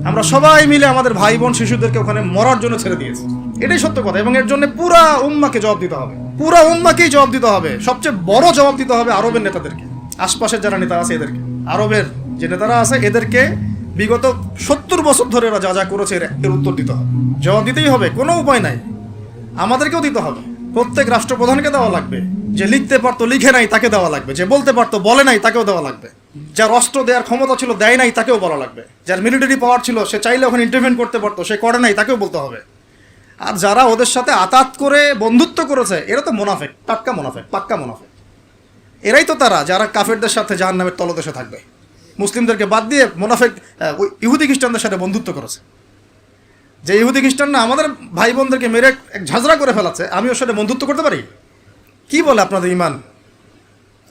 আমরা সবাই মিলে আমাদের ভাই বোন শিশুদেরকে ওখানে মরার জন্য ছেড়ে দিয়েছি। এটাই সত্য কথা। এবং এর জন্য পুরা উম্মাকে জবাব দিতে হবে, পুরা উম্মাকেই জবাব দিতে হবে। সবচেয়ে বড় জবাব দিতে হবে আরবের নেতাদেরকে, আশপাশের যারা নেতা আছে এদেরকে, আরবের যে নেতারা আছে এদেরকে বিগত 70 বছর ধরে এরা যা যা করেছে এর উত্তর দিতে হবে, জবাব দিতেই হবে, কোনো উপায় নাই। আমাদেরকেও দিতে হবে, প্রত্যেক রাষ্ট্রপ্রধানকে দেওয়া লাগবে, যে লিখতে পারতো লিখে নাই তাকে দেওয়া লাগবে, যে বলতে পারতো বলে নাই তাকেও দেওয়া লাগবে, যার অস্ত্র দেওয়ার ক্ষমতা ছিল দেয় নাই তাকেও বলা লাগবে, যার মিলিটারি পাওয়ার ছিল সে চাইলে ওখানে ইন্টারভেন করতে পারতো সে করে নাই তাকেও বলতে হবে। আর যারা ওদের সাথে আতাত করে বন্ধুত্ব করেছে এরা তো মুনাফিক, টাটকা মুনাফিক, পাক্কা মুনাফিক। এরাই তো তারা যারা কাফেরদের সাথে জাহান্নামের তলদেশে থাকবে। মুসলিমদেরকে বাদ দিয়ে মুনাফিক ওই ইহুদি খ্রিস্টানদের সাথে বন্ধুত্ব করেছে। যে ইহুদি খ্রিস্টানরা আমাদের ভাই বোনদেরকে মেরে এক ঝাঁঝরা করে ফেলাচ্ছে, আমি ওর সাথে বন্ধুত্ব করতে পারি? কি বলে আপনাদের ইমান?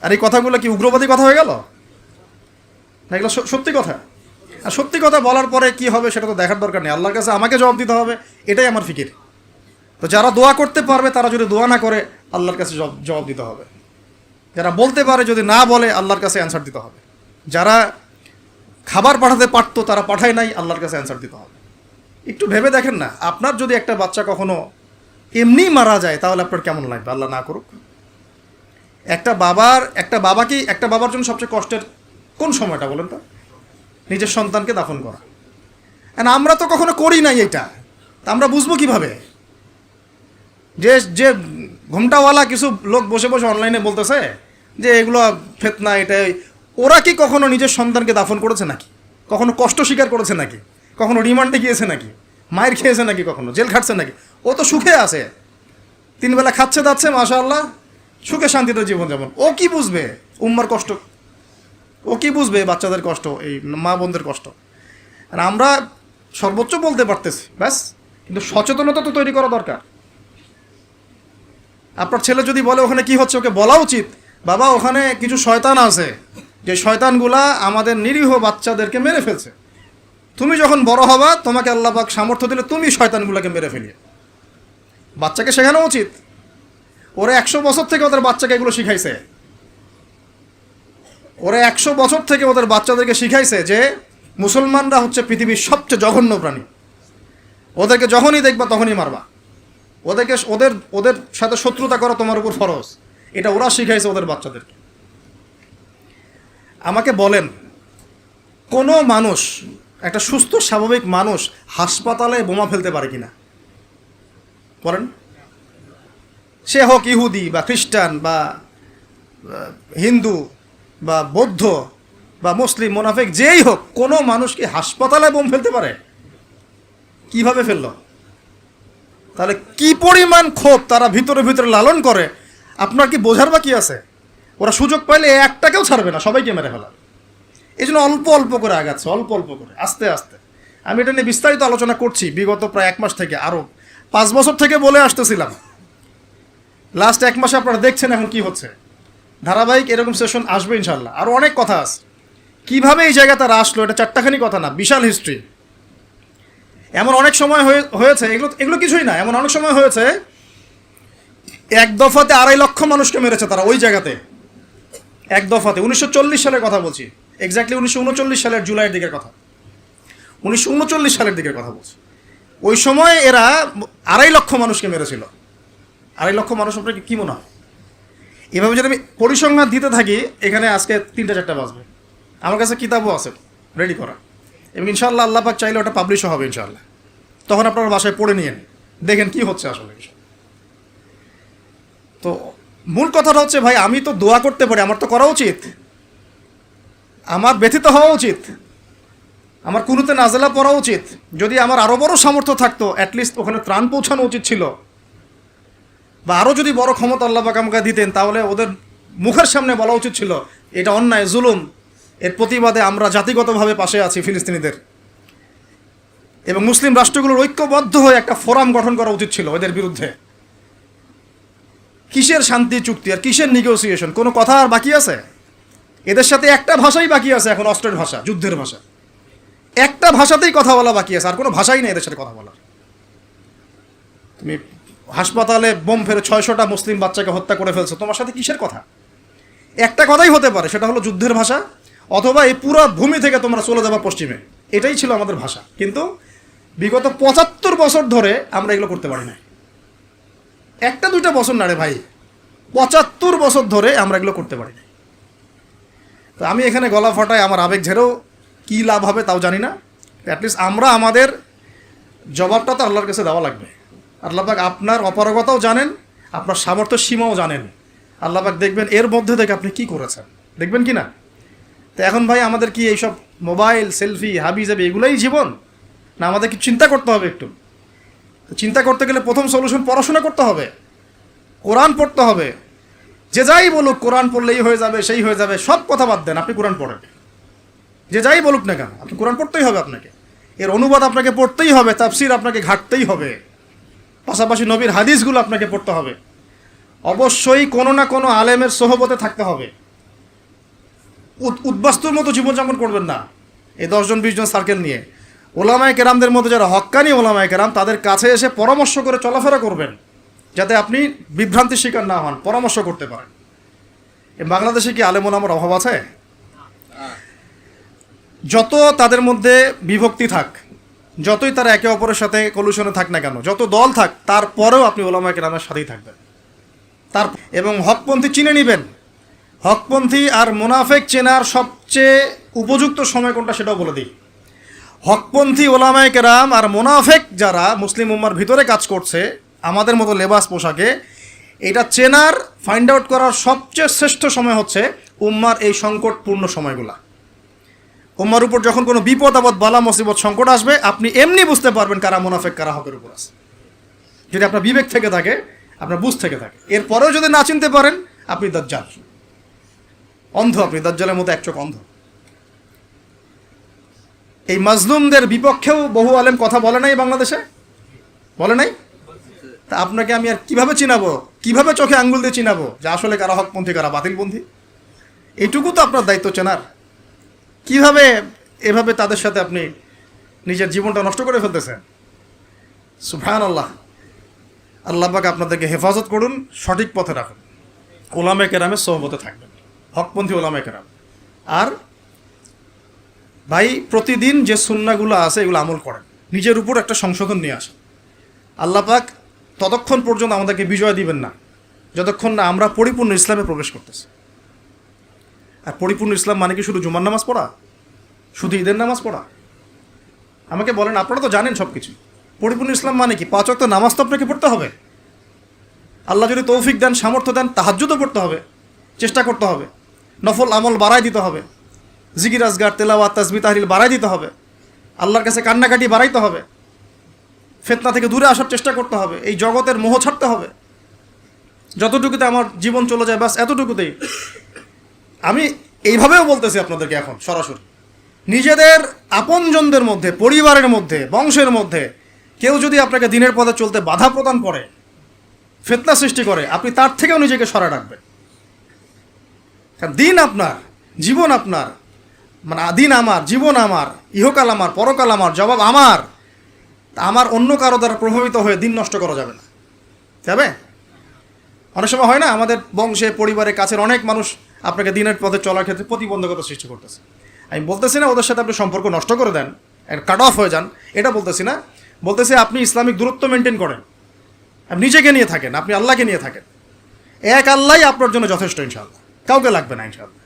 আর এই কথাগুলো কি উগ্রবাদী কথা হয়ে গেল না? এগুলো সত্যি কথা। আর সত্যি কথা বলার পরে কি হবে সেটা তো দেখার দরকার নেই, আল্লাহর কাছে আমাকে জবাব দিতে হবে, এটাই আমার ফিকির। তো যারা দোয়া করতে পারবে তারা যদি দোয়া না করে আল্লাহর কাছে জবাব দিতে হবে, যারা বলতে পারে যদি না বলে আল্লাহর কাছে অ্যান্সার দিতে হবে, যারা খাবার পাঠাতে পারতো তারা পাঠায় নাই আল্লাহর কাছে অ্যান্সার দিতে হবে। একটু ভেবে দেখেন না, আপনার যদি একটা বাচ্চা কখনো এমনি মারা যায় তাহলে আপনার কেমন লাগবে? আল্লাহ না করুক। একটা বাবার জন্য সবচেয়ে কষ্টের কোন সময়টা বলেন তো? নিজের সন্তানকে দাফন করা। আমরা তো কখনো করি নাই এটা, তা আমরা বুঝবো কিভাবে? যে ঘুমটাওয়ালা কিছু লোক বসে বসে অনলাইনে বলতেছে যে এগুলো ফিতনা, এটাই, ওরা কি কখনো নিজের সন্তানকে দাফন করেছে নাকি? কখনো কষ্ট স্বীকার করেছে নাকি? কখনো রিমান্ডে গিয়েছে নাকি? মায়ের খেয়েছে নাকি? কখনো জেল খাটছে নাকি? ও তো সুখে আছে, 3 বেলা খাচ্ছে দাচ্ছে, মাশাআল্লাহ, সুখে শান্তিতে জীবনযাপন। ও কি বুঝবে উম্মার কষ্ট? ও কি বুঝবে বাচ্চাদের কষ্ট, এই মা বোনদের কষ্ট? আর আমরা সর্বোচ্চ বলতে পারতেছি ব্যাস, কিন্তু সচেতনতা তো তৈরি করা দরকার। আপনার ছেলে যদি বলে ওখানে কি হচ্ছে, ওকে বলা উচিত, বাবা ওখানে কিছু শয়তান আছে, যে শয়তানগুলা আমাদের নিরীহ বাচ্চাদেরকে মেরে ফেলছে। তুমি যখন বড় হবা তোমাকে আল্লাহ পাক সামর্থ্য দিলে তুমি শয়তানগুলোকে মেরে ফেলিয়ে। বাচ্চাকে শেখানো উচিত। ওরা 100 বছর থেকে ওদের বাচ্চাকে এগুলো শিখাইছে। ওরা 100 বছর থেকে ওদের বাচ্চাদেরকে শিখাইছে যে মুসলমানরা হচ্ছে পৃথিবীর সবচেয়ে জঘন্য প্রাণী। ওদেরকে যখনই দেখবা তখনই মারবা, ওদের সাথে শত্রুতা করা তোমার উপর ফরজ। এটা ওরা শিখাইছে ওদের বাচ্চাদেরকে। আমাকে বলেন, কোনো মানুষ, একটা সুস্থ স্বাভাবিক মানুষ হাসপাতালে বোমা ফেলতে পারে কিনা বলেন? সে হোক ইহুদি বা খ্রিস্টান বা হিন্দু বা বৌদ্ধ বা মুসলিম, মুনাফিক, যেই হোক, কোনো মানুষ কি হাসপাতালে বোম ফেলতে পারে? কিভাবে ফেললো? তাহলে কি পরিমাণ ক্ষোভ তারা ভিতরে ভিতরে লালন করে আপনার কি বোঝার বাকি আছে? ওরা সুযোগ পাইলে একটাকেও ছাড়বে না, সবাইকে মেরে ফেলার। এই জন্য অল্প অল্প করে আগাচ্ছে, অল্প অল্প করে, আস্তে আস্তে। আমি এটা নিয়ে বিস্তারিত আলোচনা করছি বিগত প্রায় 1 মাস থেকে, আরও 5 বছর থেকে বলে আসতেছিলাম। লাস্ট 1 মাসে আপনারা দেখছেন এখন কি হচ্ছে। ধারাবাহিক এরকম সেশন আসবে ইনশাল্লাহ। আরও অনেক কথা আছে, কীভাবে এই জায়গা তারা আসলো, এটা 4টাখানি কথা না, বিশাল হিস্ট্রি। এমন অনেক সময় হয়েছে, এগুলো কিছুই না, এমন অনেক সময় হয়েছে 1 দফাতে 2.5 লক্ষ মানুষকে মেরেছে তারা ওই জায়গাতে, 1 দফাতে। 1940 সালের কথা বলছি, এক্স্যাক্টলি 1939 সালের জুলাইয়ের দিকের কথা, 1939 সালের দিকের কথা বলছি। ওই সময় এরা 2.5 লক্ষ মানুষকে মেরেছিল। 2.5 লক্ষ মানুষ আপনাকে কী মনে হয়? এভাবে যদি আমি পরিসংখ্যান দিতে থাকি এখানে আজকে 3টা-4টা বাজবে। আমার কাছে কিতাবও আছে রেডি করা, এবং ইনশাআল্লাহ আল্লাহ পাক চাইলে ওটা পাবলিশও হবে ইনশাআল্লাহ। তখন আপনারা বাসায় পড়ে নিয়েন, দেখেন কি হচ্ছে আসলে। তো মূল কথাটা হচ্ছে, ভাই আমি তো দোয়া করতে পারি, আমার তো করা উচিত, আমার ব্যথিত হওয়া উচিত, আমার কুনুতে নাজেলা পড়া উচিত। যদি আমার আরও বড় সামর্থ্য থাকতো অ্যাটলিস্ট ওখানে ত্রাণ পৌঁছানো উচিত ছিল, বা আরও যদি বড় ক্ষমতা আল্লাহ পাক আমাকে দিতেন তাহলে ওদের মুখের সামনে বলা উচিত ছিল এটা অন্যায়, জুলুম, এর প্রতিবাদে আমরা জাতিগতভাবে পাশে আছি ফিলিস্তিনিদের, এবং মুসলিম রাষ্ট্রগুলোর ঐক্যবদ্ধ হয়ে একটা ফোরাম গঠন করা উচিত ছিল এদের বিরুদ্ধে। কিসের শান্তি চুক্তি আর কিসের নেগোসিয়েশন? কোনো কথা আর বাকি আছে? এদের সাথে একটা ভাষাই বাকি আছে এখন, অস্ত্রের ভাষা, যুদ্ধের ভাষা। একটা ভাষাতেই কথা বলা বাকি আছে, আর কোনো ভাষাই নেই এদের সাথে কথা বলার। তুমি হাসপাতালে বোম ফেলে 600টা মুসলিম বাচ্চাকে হত্যা করে ফেলছো, তোমার সাথে কিসের কথা? একটা কথাই হতে পারে, সেটা হলো যুদ্ধের ভাষা, অথবা এই পুরো ভূমি থেকে তোমরা চলে যাবা পশ্চিমে, এটাই ছিল আমাদের ভাষা। কিন্তু বিগত ৭৫ বছর ধরে আমরা এগুলো করতে পারি না। একটা দুইটা বছর না রে ভাই, ৭৫ বছর ধরে আমরা এগুলো করতে পারি না। তো আমি এখানে গলা ফাটায় আমার আবেগ ঝেড়েও কী লাভ হবে তাও জানি না। অ্যাটলিস্ট আমরা আমাদের জবাবটা তো আল্লাহর কাছে দেওয়া লাগবে। আল্লাহ পাক আপনার অপারগতাও জানেন, আপনার সামর্থ্য সীমাও জানেন। আল্লাহ পাক দেখবেন এর মধ্যে থেকে আপনি কি করেছেন, দেখবেন কি না? তো এখন ভাই আমাদের কি এইসব মোবাইল, সেলফি, হাবি জাবি এগুলোই জীবন, না আমাদের কি চিন্তা করতে হবে একটু? তো চিন্তা করতে গেলে প্রথম সলিউশন পড়াশোনা করতে হবে, কোরআন পড়তে হবে। যে যাই বলুক কোরআন পড়লেই হয়ে যাবে, সেই হয়ে যাবে, সব কথা বাদ দেন, আপনি কোরআন পড়েন। যে যাই বলুক না কেন, আপনি কোরআন পড়তেই হবে, আপনাকে এর অনুবাদ আপনাকে পড়তেই হবে, তাফসির আপনাকে ঘাটতেই হবে, পাশাপাশি নবীর হাদিসগুলো আপনাকে পড়তে হবে। অবশ্যই কোনো না কোনো আলেমের সোহবতে থাকতে হবে। উদ্বাস্তুর মতো জীবনযাপন করবেন না এই 10 জন 20 জন সার্কেল নিয়ে। ওলামায়ে কেরামদের মধ্যে যারা হক্কানি ওলামায়ে কেরাম, তাদের কাছে এসে পরামর্শ করে চলাফেরা করবেন, যাতে আপনি বিভ্রান্তির শিকার না হন, পরামর্শ করতে পারেন। বাংলাদেশে কি আলেম ওলামার অভাব আছে? যত তাদের মধ্যে বিভক্তি থাক, যতই তারা একে অপরের সাথে কলুশনে থাক না কেন, যত দল থাক, তারপরেও আপনি ওলামায়ে কেরামের সাথেই থাকবেন। এবং হকপন্থী চিনে নেবেন। হকপন্থী আর মুনাফেক চেনার সবচেয়ে উপযুক্ত সময় কোনটা সেটাও বলে দিই। হকপন্থী ওলামায়ে কেরাম আর মুনাফেক যারা মুসলিম উম্মার ভিতরে কাজ করছে আমাদের মতো লেবাস পোশাকে, এটা চেনার, ফাইন্ড আউট করার সবচেয়ে শ্রেষ্ঠ সময় হচ্ছে উম্মার এই সংকটপূর্ণ সময়গুলা। উম্মার উপর যখন কোনো বিপদ আপদ, বালা মুসিবত, সংকট আসবে, আপনি এমনি বুঝতে পারবেন কারা মুনাফেক, কারা হকের উপর আছে, যদি আপনার বিবেক থেকে থাকে, আপনার বুঝ থেকে থাকে। এরপরেও যদি না চিনতে পারেন, আপনি দাজ্জাল, অন্ধ, আপনি দাজ্জালের মতো এক চোখ অন্ধ। এই মাজলুমদের বিপক্ষেও বহু আলেম কথা বলে নাই বাংলাদেশে, বলে নাই? তা আপনাকে আমি আর কিভাবে চিনাবো, কিভাবে চোখে আঙ্গুল দিয়ে চিনাবো যে আসলে কারা হকপন্থী, কারা বাতিলপন্থী? এইটুকু তো আপনার দায়িত্ব চেনার। কিভাবে এভাবে তাদের সাথে আপনি নিজের জীবনটা নষ্ট করে ফেলতেছেন? সুবহানাল্লাহ। আল্লাহ পাক আপনাদেরকে হেফাজত করুন, সঠিক পথে রাখুন, ওলামায়ে কেরামের সোহবতে থাকবেন, হকপন্থী ওলামায়ে কেরাম। আর ভাই প্রতিদিন যে সুন্নাহগুলো আছে এগুলো আমল করেন, নিজের উপর একটা সংশোধন নিয়ে আসেন। আল্লাহ পাক ততক্ষণ পর্যন্ত আমাদেরকে বিজয় দিবেন না যতক্ষণ না আমরা পরিপূর্ণ ইসলামে প্রবেশ করতেছি। আর পরিপূর্ণ ইসলাম মানে কি শুধু জুমার নামাজ পড়া, শুধু ঈদের নামাজ পড়া? আমাকে বলেন, আপনারা তো জানেন সব কিছু। পরিপূর্ণ ইসলাম মানে কি? 5 ওয়াক্ত নামাজ তো আপনাকে পড়তে হবে। আল্লাহ যদি তৌফিক দেন, সামর্থ্য দেন, তাহাজ্জুদও পড়তে হবে, চেষ্টা করতে হবে, নফল আমল বাড়াই দিতে হবে, জিকির আজগার, তেলাওয়াত, তাসবিহ, তাহলিল বাড়াই দিতে হবে, আল্লাহর কাছে কান্নাকাটি বাড়াইতে হবে, ফিতনা থেকে দূরে আসার চেষ্টা করতে হবে, এই জগতের মোহ ছাড়তে হবে। যতটুকুতে আমার জীবন চলে যায় বাস এতটুকুতেই। আমি এইভাবেও বলতেছি আপনাদেরকে এখন সরাসরি, নিজেদের আপনজনদের মধ্যে, পরিবারের মধ্যে, বংশের মধ্যে কেউ যদি আপনাকে দিনের পথে চলতে বাধা প্রদান করে, ফিতনা সৃষ্টি করে, আপনি তার থেকেও নিজেকে সরা রাখবেন। কারণ দিন আপনার, জীবন আপনার, মানে দিন আমার, জীবন আমার, ইহকাল আমার, পরকাল আমার, জবাব আমার। আমার অন্য কারো দ্বারা প্রভাবিত হয়ে দিন নষ্ট করা যাবে না, যাবে? অনেক সময় হয় না, আমাদের বংশে, পরিবারে, কাছের অনেক মানুষ আপনাকে দিনের পথে চলার ক্ষেত্রে প্রতিবন্ধকতা সৃষ্টি করতেছে। আমি বলতেছি না ওদের সাথে আপনি সম্পর্ক নষ্ট করে দেন, কাট অফ হয়ে যান, এটা বলতেছি না। বলতেছি আপনি ইসলামিক দূরত্ব মেনটেন করেন, আপনি নিজেকে নিয়ে থাকেন, আপনি আল্লাহকে নিয়ে থাকেন। এক আল্লাহই আপনার জন্য যথেষ্ট, ইনশাআল্লাহ। কাউকে লাগবে না, ইনশাআল্লাহ।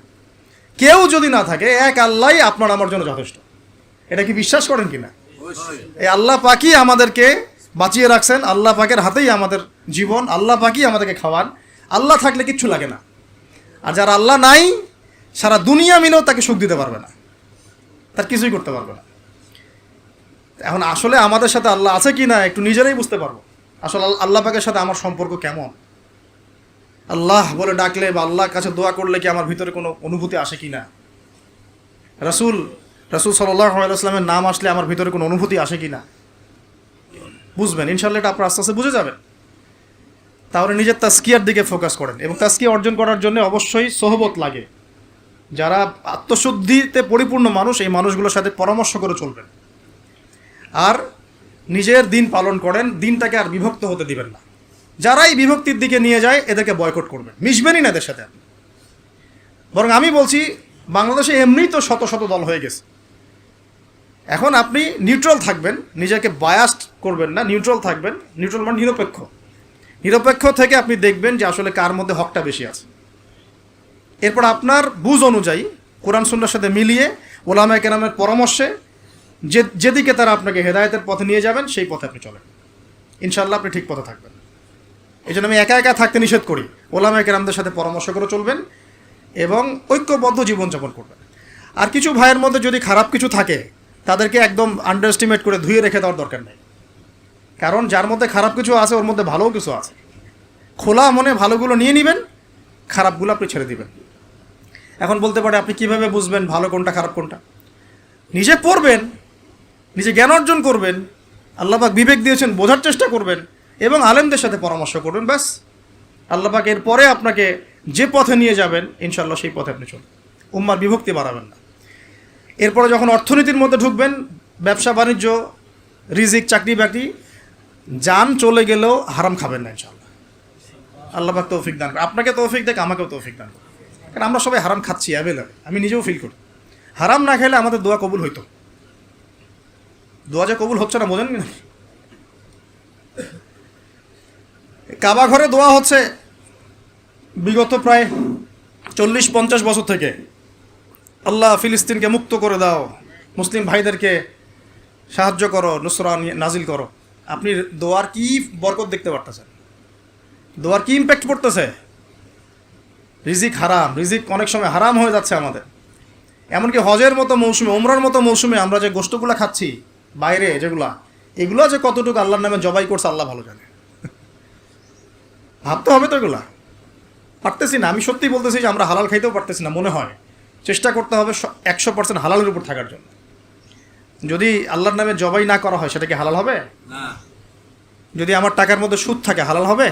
কেউ যদি না থাকে, এক আল্লাহই আপনার আমার জন্য যথেষ্ট। এটা কি বিশ্বাস করেন কিনা? এই আল্লাহ পাকই আমাদেরকে বাঁচিয়ে রাখছেন, আল্লাহ পাকের হাতেই আমাদের জীবন, আল্লাহ পাকই আমাদেরকে খাওয়ান। আল্লাহ থাকলে কিচ্ছু লাগে না। আর যারা আল্লাহ নাই, সারা দুনিয়া মিলেও তাকে সুখ দিতে পারবে না, তার কিছুই করতে পারবে না। এখন আসলে আমাদের সাথে আল্লাহ আছে কি না একটু নিজেরাই বুঝতে পারবো। আসলে আল্লাহ পাকের সাথে আমার সম্পর্ক কেমন? আল্লাহ বলে ডাকলে বা আল্লাহর কাছে দোয়া করলে কি আমার ভিতরে কোনো অনুভূতি আসে কি না? রাসূল সাল্লাল্লাহু আলাইহি ওয়াসাল্লামের নাম আসলে আমার ভিতরে কোনো অনুভূতি আসে কি না? বুঝবেন ইনশাআল্লাহ, এটা আপনার আস্তে আস্তে বুঝে যাবেন। তাহলে নিজের তাজকিয়ার দিকে ফোকাস করেন, এবং তাজকিয়া অর্জন করার জন্য অবশ্যই সোহবত লাগে। যারা আত্মশুদ্ধিতে পরিপূর্ণ মানুষ, এই মানুষগুলোর সাথে পরামর্শ করে চলবেন। আর নিজের দিন পালন করেন, দিনটাকে আর বিভক্ত হতে দিবেন না। যারাই বিভক্তির দিকে নিয়ে যায় এদেরকে বয়কট করবেন, মিশবেনই না এদের সাথে। বরং আমি বলছি, বাংলাদেশে এমনিই তো শত শত দল হয়ে গেছে, এখন আপনি নিউট্রাল থাকবেন, নিজেকে বায়াসড করবেন না, নিউট্রাল থাকবেন। নিউট্রাল মানে নিরপেক্ষ। নিরপেক্ষ থেকে আপনি দেখবেন যে আসলে কার মধ্যে হকটা বেশি আছে। এরপর আপনার বুঝ অনুযায়ী কোরআন সুন্নাহর সাথে মিলিয়ে ওলামায়ে কেরামের পরামর্শে যেদিকে তারা আপনাকে হেদায়েতের পথে নিয়ে যাবেন সেই পথে আপনি চলেন, ইনশাআল্লাহ আপনি ঠিক পথে থাকবেন। এই জন্য আমি একা একা থাকতে নিষেধ করি। ওলামায়ে কেরামদের সাথে পরামর্শ করে চলবেন এবং ঐক্যবদ্ধ জীবনযাপন করবেন। আর কিছু ভাইয়ের মধ্যে যদি খারাপ কিছু থাকে তাদেরকে একদম আন্ডার এস্টিমেট করে ধুয়ে রেখে দেওয়ার দরকার নেই, কারণ যার মধ্যে খারাপ কিছু আছে ওর মধ্যে ভালোও কিছু আছে। খোলা মনে ভালোগুলো নিয়ে নেবেন, খারাপগুলো আপনি ছেড়ে দিবেন। এখন বলতে পারে আপনি কিভাবে বুঝবেন ভালো কোনটা খারাপ কোনটা? নিজে পড়বেন, নিজে জ্ঞান অর্জন করবেন, আল্লাহ পাক বিবেক দিয়েছেন, বোঝার চেষ্টা করবেন এবং আলেমদের সাথে পরামর্শ করবেন, ব্যাস। আল্লাহ পাক এরপরে আপনাকে যে পথে নিয়ে যাবেন ইনশাআল্লাহ সেই পথে আপনি চলুন, উম্মার বিভক্তি বাড়াবেন না। এরপরে যখন অর্থনীতির মধ্যে ঢুকবেন, ব্যবসা বাণিজ্য, রিজিক, চাকরি বাকরি, জান চলে গেলেও হারাম খাবেন না ইনশাআল্লাহ। আল্লাহ পাক তৌফিক দান করে, আপনাকে তৌফিক দেখ, আমাকেও তৌফিক দান করে। কারণ আমরা সবাই হারাম খাচ্ছি অ্যাভেলেবল, আমি নিজেও ফিল করি। হারাম না খেলে আমাদের দোয়া কবুল হইতো, দোয়া যে কবুল হচ্ছে না বোঝেন না। কাবা ঘরে দোয়া হচ্ছে বিগত প্রায় 40-50 বছর থেকে, আল্লাহ ফিলিস্তিনকে মুক্ত করে দাও, মুসলিম ভাইদেরকে সাহায্য করো, নুসরা নাজিল করো। আপনি দোয়ার কি বরকত দেখতে পারতেছেন? দোয়ার কি ইম্প্যাক্ট পড়তেছে? রিজিক হারাম, রিজিক অনেক সময় হারাম হয়ে যাচ্ছে আমাদের। এমনকি হজের মতো মৌসুমে, উমরার মতো মৌসুমে আমরা যে গোশতগুলো খাচ্ছি বাইরে, এগুলো যে কতটুকু আল্লাহর নামে জবাই করছে আল্লাহ ভালো জানে। ভাবতে হবে তো, এগুলা পারতেছি না। আমি সত্যি বলতেছি যে আমরা হালাল খাইতেও পারতেছি না মনে হয়। চেষ্টা করতে হবে 100% হালালের উপর থাকার জন্য। যদি আল্লাহর নামে জবাই না করা হয় সেটা কি হালাল হবে? না। যদি আমার টাকার মধ্যে সুদ থাকে হালাল হবে?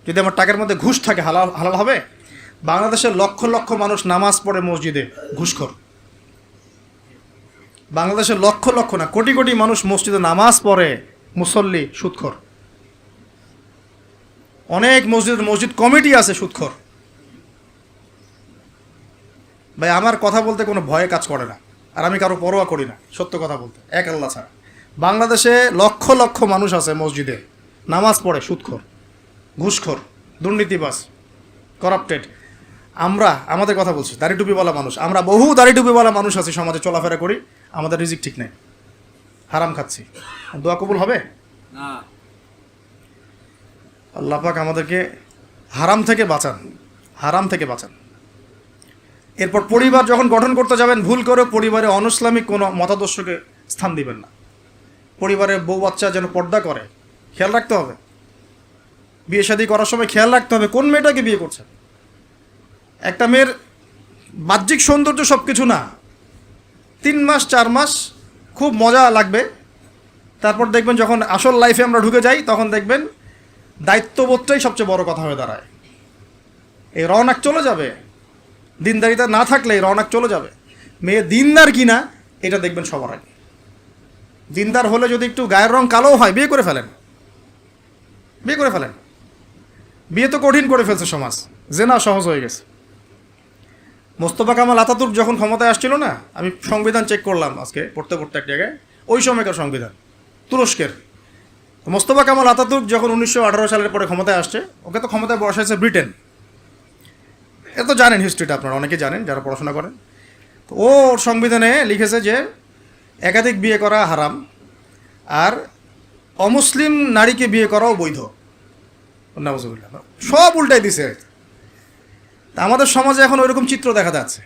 যদি আমার টাকার মধ্যে ঘুষ থাকে হালাল হবে? বাংলাদেশের লক্ষ লক্ষ মানুষ নামাজ পড়ে মসজিদে, ঘুষখোর। বাংলাদেশের লক্ষ লক্ষ না, কোটি কোটি মানুষ মসজিদে নামাজ পড়ে, মুসল্লি সুদখোর। অনেক মসজিদ কমিটি আছে সুদখোর। ভাই আমার কথা বলতে কোনো ভয়ে কাজ করে না, আর আমি কারো পরোয়া করি না, সত্য কথা বলতে, এক আল্লাহ ছাড়া। বাংলাদেশে লক্ষ লক্ষ মানুষ আছে মসজিদে, নামাজ পড়ে, সুদখোর, ঘুষখোর, দুর্নীতিবাজ, করাপ্টেড। আমাদের কথা বলছি, দাড়ি টুপিওয়ালা মানুষ, আমরা বহু দাড়ি টুপিওয়ালা মানুষ আছি, সমাজে চলাফেরা করি, আমাদের রিজিক ঠিক নেই, হারাম খাচ্ছি। দোয়া কবুল হবে না। আল্লাহ পাক আমাদেরকে হারাম থেকে বাঁচান, হারাম থেকে বাঁচান। এরপর পরিবার যখন গঠন করতে যাবেন, ভুল করে পরিবারে অনইসলামিক কোনো মতাদর্শকে স্থান দিবেন না। পরিবারের বউ বাচ্চা যেন পর্দা করে, খেয়াল রাখতে হবে। বিয়ে শাদী করার সময় খেয়াল রাখতে হবে কোন মেয়েটাকে বিয়ে করছেন। একটা মেয়ের বাহ্যিক সৌন্দর্য সব কিছু না, 3 মাস 4 মাস খুব মজা লাগবে, তারপর দেখবেন যখন আসল লাইফে আমরা ঢুকে যাই তখন দেখবেন দায়িত্ববোধটাই সবচেয়ে বড় কথা হয়ে দাঁড়ায়। এই রওনাক চলে যাবে, দিনদারিতা না থাকলে এই রওনাক চলে যাবে। মেয়ে দিনদার কিনা এটা দেখবেন সবার আগে। দিনদার হলে যদি একটু গায়ের রং কালো হয়, বিয়ে করে ফেলেন, বিয়ে করে ফেলেন। বিয়ে তো কঠিন করে ফেলছে সমাজ, জেনা সহজ হয়ে গেছে। মোস্তফা কামাল আতাতুর্ক যখন ক্ষমতায় আসছিল না, আমি সংবিধান চেক করলাম আজকে পড়তে পড়তে এক জায়গায়, ওই সময়কার সংবিধান তুরস্কের। মোস্তফা কামাল আতাতুর্ক যখন 1918 সালের পরে ক্ষমতায় আসছে, ওকে তো ক্ষমতায় বসাইছে ব্রিটেন। এ তো জানেন হিস্ট্রিটা, আপনারা অনেকে জানেন যারা পড়াশোনা করেন। তো ওর সংবিধানে লিখেছে যে একাধিক বিয়ে করা হারাম, আর অমুসলিম নারীকে বিয়ে করাও বৈধ। সব উল্টাই দিছে। তা আমাদের সমাজে এখন ওইরকম চিত্র দেখা যাচ্ছে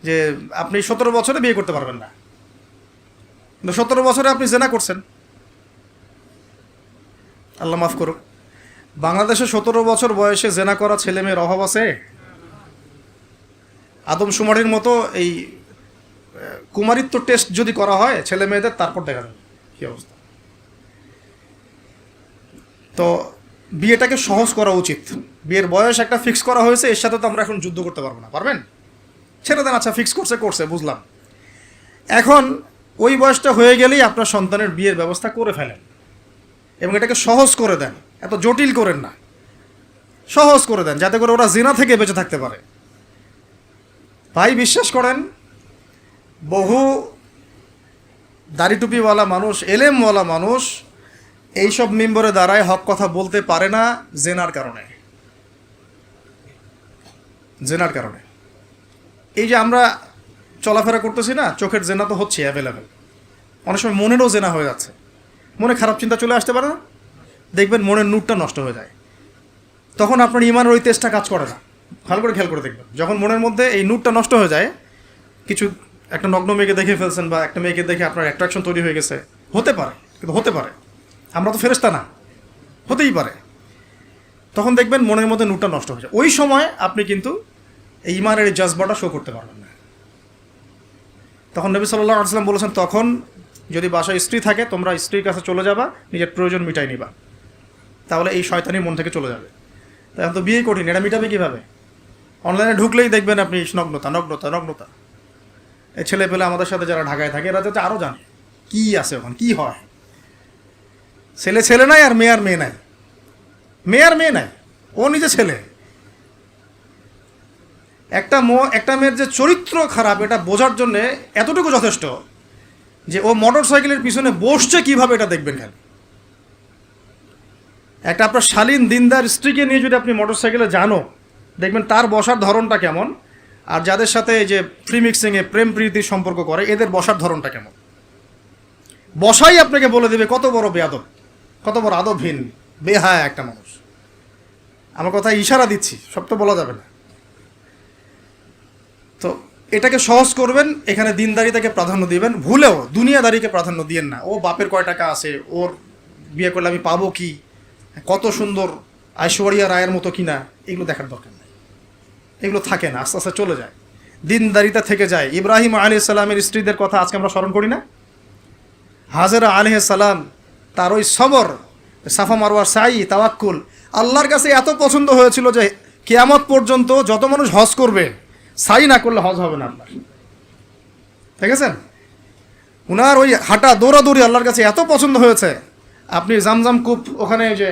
যে আপনি 17 বছরে বিয়ে করতে পারবেন না, কিন্তু 17 বছরে আপনি জেনা করছেন। আল্লাহ মাফ করুক, বাংলাদেশে 17 বছর বয়সে জেনা করা ছেলে মেয়ের অভাব আছে? আদমশুমারির মতো এই কুমারিত্ব টেস্ট যদি করা হয় ছেলে মেয়েদের, তারপর দেখা যাবে কী অবস্থা। তো বিয়েটাকে সহজ করা উচিত। বিয়ের বয়স একটা ফিক্স করা হয়েছে, এর সাথে তো আমরা এখন যুদ্ধ করতে পারবো না। পারবেন? ছেড়ে দেন, আচ্ছা ফিক্স করছে বুঝলাম। এখন ওই বয়সটা হয়ে গেলেই আপনার সন্তানের বিয়ের ব্যবস্থা করে ফেলেন এবং এটাকে সহজ করে দেন, এত জটিল করেন না, সহজ করে দেন যাতে করে ওরা জিনা থেকে বেঁচে থাকতে পারে। ভাই বিশ্বাস করেন, বহু দাড়ি টুপিওয়ালা মানুষ, এলেমওয়ালা মানুষ এইসব মিম্বরে দাঁড়ায় হক কথা বলতে পারে না জেনার কারণে। জেনার কারণে এই যে আমরা চলাফেরা করতেছি না, চোখের জেনা তো হচ্ছে অ্যাভেলেবেল। অনেক সময় মনেরও জেনা হয়ে যাচ্ছে, মনে খারাপ চিন্তা চলে আসতে পারে না, দেখবেন মনের নূরটা নষ্ট হয়ে যায়, তখন আপনার ইমানের ওই তেজটা কাজ করে না। ভালো করে খেয়াল করে দেখবেন, যখন মনের মধ্যে এই নূরটা নষ্ট হয়ে যায়, কিছু একটা নগ্ন মেয়েকে দেখে ফেলছেন বা একটা মেয়েকে দেখে আপনার অ্যাট্রাকশন তৈরি হয়ে গেছে, হতে পারে, কিন্তু হতে পারে, আমরা তো ফেরেশতা না, হতেই পারে, তখন দেখবেন মনের মধ্যে নূরটা নষ্ট হয়ে যায়। ওই সময় আপনি কিন্তু এই ইমানের এই জজবাটা শো করতে পারবেন না। তখন নবী সাল্লাল্লাহু আলাইহি ওয়াসাল্লাম বলেছেন, তখন যদি বাসায় স্ত্রী থাকে তোমরা স্ত্রীর কাছে চলে যাবা, নিজের প্রয়োজন মিটাই নিবা, তাহলে এই শয়তানি মন থেকে চলে যাবে। তাই এখন তো বিয়ে কঠিন, এটা মিটাবে কীভাবে? অনলাইনে ঢুকলেই দেখবেন আপনি নগ্নতা নগ্নতা নগ্নতা। এই ছেলে পেলে আমাদের সাথে যারা ঢাকায় থাকে এরা যাতে আরও জানে কী আছে ওখানে, কী হয়। ছেলে ছেলে নাই আর মেয়ে আর মেয়ে নাই, মেয়ে আর মেয়ে নাই, ও নিজে ছেলে। একটা মেয়ের যে চরিত্র খারাপ এটা বোঝার জন্যে এতটুকু যথেষ্ট যে ও মোটর সাইকেলের পিছনে বসছে কীভাবে এটা দেখবেন। খেয়াল, একটা আপনার শালীন দিনদার স্ত্রীকে নিয়ে যদি আপনি মোটর সাইকেলে জানো, দেখবেন তার বসার ধরনটা কেমন, আর যাদের সাথে এই যে ফ্রি মিক্সিংয়ে প্রেম প্রীতির সম্পর্ক করে এদের বসার ধরনটা কেমন। বসাই আপনাকে বলে দেবে কত বড় বেয়াদব, কত বড় আদবহীন বেহায়া একটা মানুষ। আমার কথা ইশারা দিচ্ছি, সব তো বলা যাবে না। তো এটাকে সহজ করবেন, এখানে দিনদারিতাকে প্রাধান্য দিবেন, ভুলেও দুনিয়াদারিকে প্রাধান্য দিয়েন না। ও বাপের কয় টাকা আছে, ওর বিয়ে করলে আমি পাবো কি, কত সুন্দর ঐশ্বরিয়া রায়ের মতো কিনা, এগুলো দেখার দরকার নেই। এগুলো থাকে না, আস্তে আস্তে চলে যায়, দিনদারিতা থেকে যায়। ইব্রাহিম আলাইহিস সালামের স্ত্রীদের কথা আজকে আমরা স্মরণ করি না? হাজেরা আলাইহিস সালাম, তার ওই সবর, সাফা মারওয়ার সাই, তাওয়াক্কুল আল্লাহর কাছে এত পছন্দ হয়েছিল যে কিয়ামত পর্যন্ত যত মানুষ হজ করবে, সাই না করলে হজ হবে না আপনার। ঠিক আছে, উনার ওই হাঁটা দৌড়াদৌড়ি আল্লাহর কাছে এত পছন্দ হয়েছে। আপনি জামজাম কূপ ওখানে যে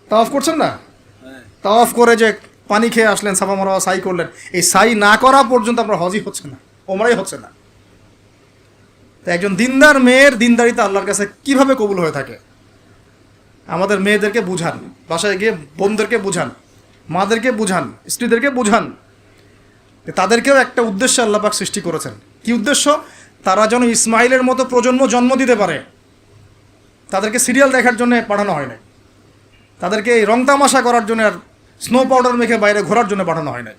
তাওয়াফ করছেন না, তাওয়াফ করে যে পানি খেয়ে আসলেন, সাফা মারওয়া সাই করলেন, এই সাই না করা পর্যন্ত আপনার হজই হচ্ছে না, ওমরাই হচ্ছে না। তো একজন দিনদার মেয়ের দিনদারিতা আল্লাহর কাছে কিভাবে কবুল হয়ে থাকে, আমাদের মেয়েদেরকে বুঝান, বাসায় গিয়ে বোনদেরকে বুঝান, মাদেরকে বুঝান, স্ত্রীদেরকে বুঝান, তাদেরকেও একটা উদ্দেশ্যে আল্লাহ পাক সৃষ্টি করেছেন। কি উদ্দেশ্য? তারা যেন ইসমাইলের মতো প্রজন্ম জন্ম দিতে পারে। তাদেরকে সিরিয়াল দেখার জন্য পাঠানো হয় না, তাদেরকে এই রং তামাশা করার জন্য আর স্নো পাউডার মেখে বাইরে ঘোরার জন্য পাঠানো হয় না।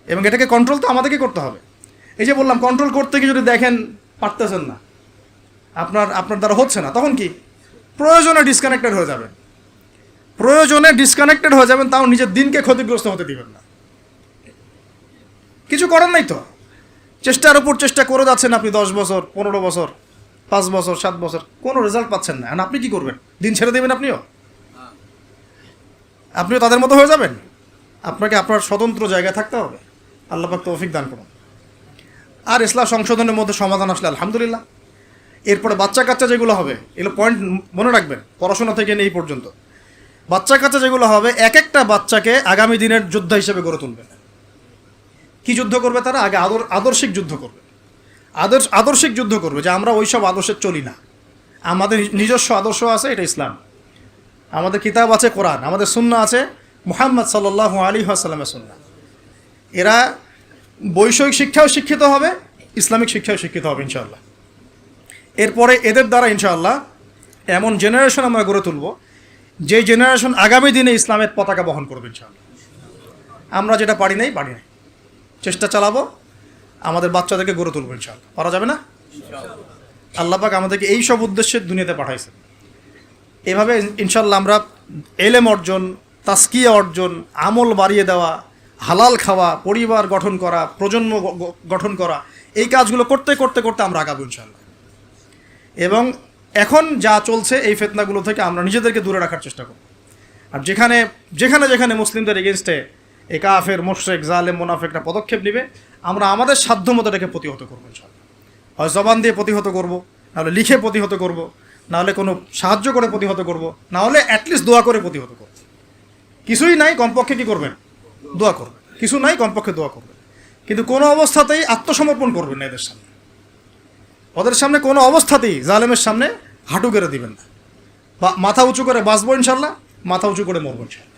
এবং এটাকে কন্ট্রোল তো আমাদেরকে করতে হবে। এই যে বললাম, কন্ট্রোল করতে গিয়ে যদি দেখেন পারতেছেন না, আপনার দ্বারা হচ্ছে না, তখন কি প্রয়োজনে ডিসকানেক্টেড হয়ে যাবেন। প্রয়োজনে ডিসকানেক্টেড হয়ে যাবেন, তাও নিজের দিনকে ক্ষতিগ্রস্ত হতে দিবেন না। কিছু করার নাই তো, চেষ্টার উপর চেষ্টা করে যাচ্ছেন আপনি 10 বছর, 15 বছর, 5 বছর, 7 বছর, কোনো রেজাল্ট পাচ্ছেন না। এখন আপনি কি করবেন? দিন ছেড়ে দেবেন? আপনিও তাদের মতো হয়ে যাবেন? আপনাকে আপনার স্বতন্ত্র জায়গায় থাকতে হবে। আল্লাহ পাক তৌফিক দান করুন। আর ইসলাম সংশোধনের মধ্যে সমাধান আসলে আলহামদুলিল্লাহ। এরপরে বাচ্চা কাচ্চা যেগুলো হবে, এগুলো পয়েন্ট মনে রাখবেন, পড়াশোনা থেকে নিয়ে এই পর্যন্ত বাচ্চা কাচ্চা যেগুলো হবে, এক একটা বাচ্চাকে আগামী দিনের যোদ্ধা হিসেবে গড়ে তুলবে। কি যুদ্ধ করবে তারা? আগে আদর্শিক যুদ্ধ করবে, আদর্শিক যুদ্ধ করবে, যে আমরা ওই সব আদর্শে চলি না, আমাদের নিজস্ব আদর্শ আছে, এটা ইসলাম। আমাদের কিতাব আছে কোরআন, আমাদের সুন্নাহ আছে মুহাম্মদ সাল্লাল্লাহু আলাইহি ওয়াসাল্লামের সুন্নাহ। এরা বৈষয়িক শিক্ষাও শিক্ষিত হবে, ইসলামিক শিক্ষাও শিক্ষিত হবে ইনশাআল্লাহ। এরপরে এদের দ্বারা ইনশাআল্লাহ এমন জেনারেশন আমরা গড়ে তুলব, যে জেনারেশন আগামী দিনে ইসলামের পতাকা বহন করবে ইনশাআল্লাহ। আমরা যেটা পারি নাই, চেষ্টা চালাবো, আমাদের বাচ্চাদেরকে গড়ে তুলবো ইনশাআল্লাহ। পারা যাবে না? আল্লাহ পাক আমাদেরকে এই সব উদ্দেশ্যে দুনিয়াতে পাঠাইছে। এভাবে ইনশাআল্লাহ আমরা এলেম অর্জন, তাসকিয়া অর্জন, আমল বাড়িয়ে দেওয়া, হালাল খাওয়া, পরিবার গঠন করা, প্রজন্ম গঠন করা, এই কাজগুলো করতে করতে করতে আমরা আগাবো ইনশাআল্লাহ। এবং এখন যা চলছে এই ফিতনাগুলো থেকে আমরা নিজেদেরকে দূরে রাখার চেষ্টা করব। আর যেখানে যেখানে যেখানে মুসলিমদের এগেনস্টে এই কাফের, মুশরিক, জালেম, মুনাফিকরা পদক্ষেপ নেবে, আমরা আমাদের সাধ্য মতো এটাকে প্রতিহত করবো ইনশাআল্লাহ। হয় জবান দিয়ে প্রতিহত করব, নাহলে লিখে প্রতিহত করব, নাহলে কোনো সাহায্য করে প্রতিহত করব, নাহলে অ্যাটলিস্ট দোয়া করে প্রতিহত করব। কিছুই নাই, কমপক্ষে কী করবেন? দোয়া করবেন। কিছু নাই, কমপক্ষে দোয়া করবেন। কিন্তু কোনো অবস্থাতেই আত্মসমর্পণ করবেন না এদের সামনে। ওদের সামনে কোনো অবস্থাতেই জালেমের সামনে হাঁটু গেড়ে দিবেন না। মাথা উঁচু করে বাঁচবো ইনশাল্লাহ, মাথা উঁচু করে মরবো ইনশাল্লাহ।